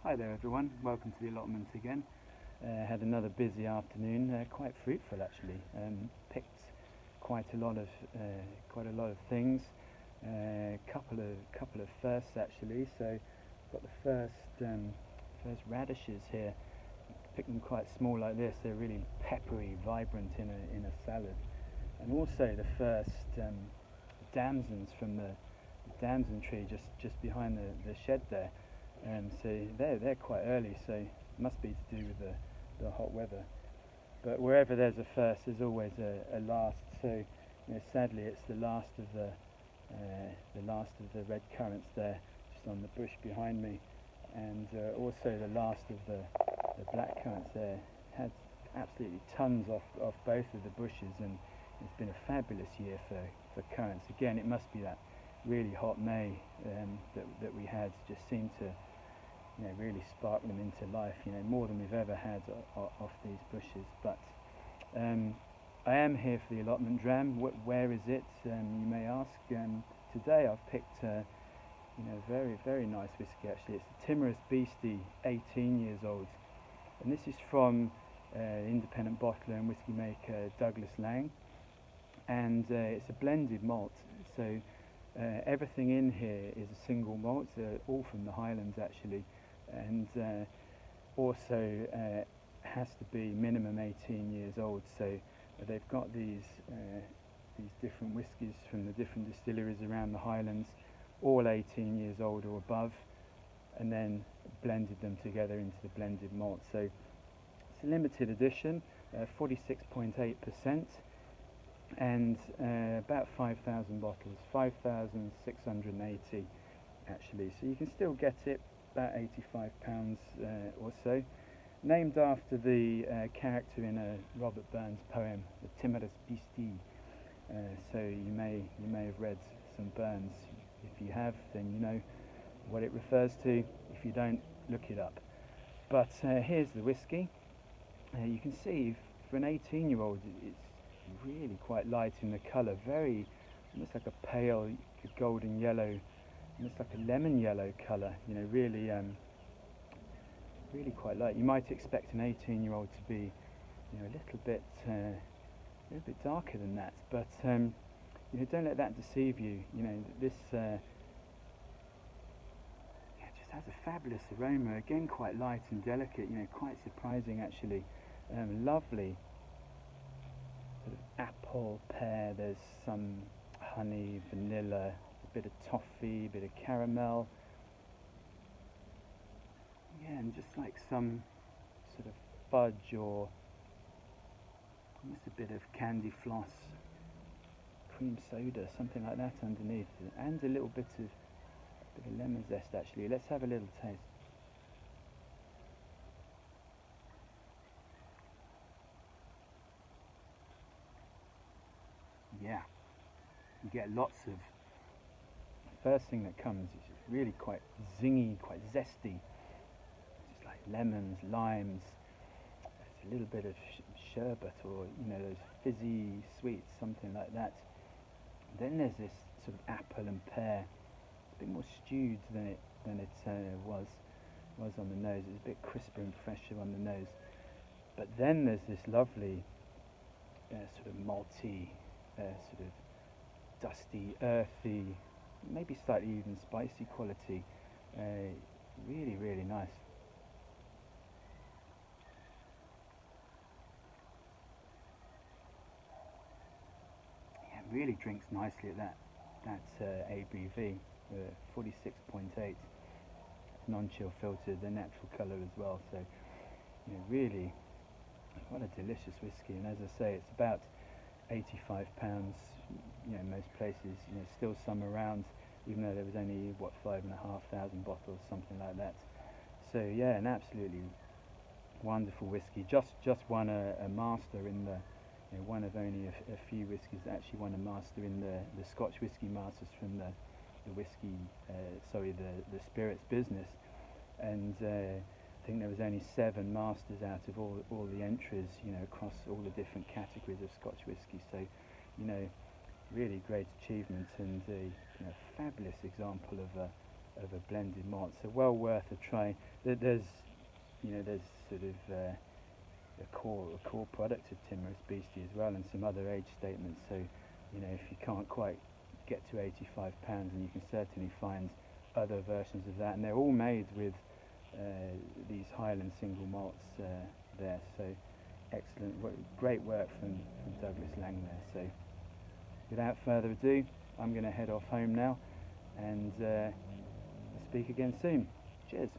Hi there everyone, welcome to the allotment again. Had another busy afternoon, quite fruitful actually. Picked quite a lot of things. Couple of firsts actually. So got the first radishes here. Picked them quite small like this. They're really peppery, vibrant in a salad. And also the first damsons from the damson tree just behind the shed there. So they're quite early, so it must be to do with the hot weather. But wherever there's a first, there's always a last. So sadly, it's the last of the red currants there, just on the bush behind me, and also the last of the black currants there. Had absolutely tons off both of the bushes, and it's been a fabulous year for currants. Again, it must be that really hot May that we had. Just seemed to really spark them into life, more than we've ever had off these bushes. But I am here for the Allotment Dram. Where is it, you may ask? Today I've picked very, very nice whiskey actually. It's the Timorous Beastie, 18 years old. And this is from independent bottler and whiskey maker Douglas Laing. And it's a blended malt. So everything in here is a single malt, all from the Highlands actually. And also has to be minimum 18 years old. So they've got these different whiskies from the different distilleries around the Highlands, all 18 years old or above, and then blended them together into the blended malt. So it's a limited edition, 46.8%, and about 5,000 bottles, 5,680 actually. So you can still get it, about £85 or so. Named after the character in a Robert Burns poem, the Timorous Beastie. So you may have read some Burns. If you have, then you know what it refers to. If you don't, look it up. But here's the whiskey. You can see for an 18-year-old, it's really quite light in the colour, very almost like a pale golden yellow, almost like a lemon yellow colour. Really quite light. You might expect an 18-year-old to be, a little bit darker than that, but don't let that deceive you. This just has a fabulous aroma. Again, quite light and delicate. Quite surprising actually. Lovely sort of apple, pear. There's some honey, vanilla, a bit of toffee, a bit of caramel. Yeah, and just like some sort of fudge or almost a bit of candy floss, cream soda, something like that underneath, and a little bit of lemon zest actually. Let's have a little taste. Yeah, you get lots of, first thing that comes is really quite zingy, quite zesty. Just like lemons, limes, a little bit of sherbet or those fizzy sweets, something like that. Then there's this sort of apple and pear. It's a bit more stewed than it was on the nose. It's a bit crisper and fresher on the nose. But then there's this lovely sort of malty, sort of dusty, earthy, maybe slightly even spicy quality. Really, really nice. Yeah, it really drinks nicely at that ABV, 46.8. Non-chill filtered, the natural colour as well. So really, what a delicious whiskey. And as I say, it's about £85. Most places, still some around, even though there was only 5,500 bottles, something like that. So yeah, an absolutely wonderful whiskey. Just won a master in the one of only a few whiskies that actually won a master in the Scotch Whisky Masters from the spirits business. And I think there was only 7 masters out of all the entries, across all the different categories of Scotch whisky. So, really great achievement, and a fabulous example of of a blended malt. So well worth a try. There's there's sort of a core product of Timorous Beastie as well, and some other age statements. So if you can't quite get to £85, and you can certainly find other versions of that, and they're all made with these Highland single malts there. So excellent, great work from Douglas Laing there. So without further ado, I'm going to head off home now, and speak again soon. Cheers.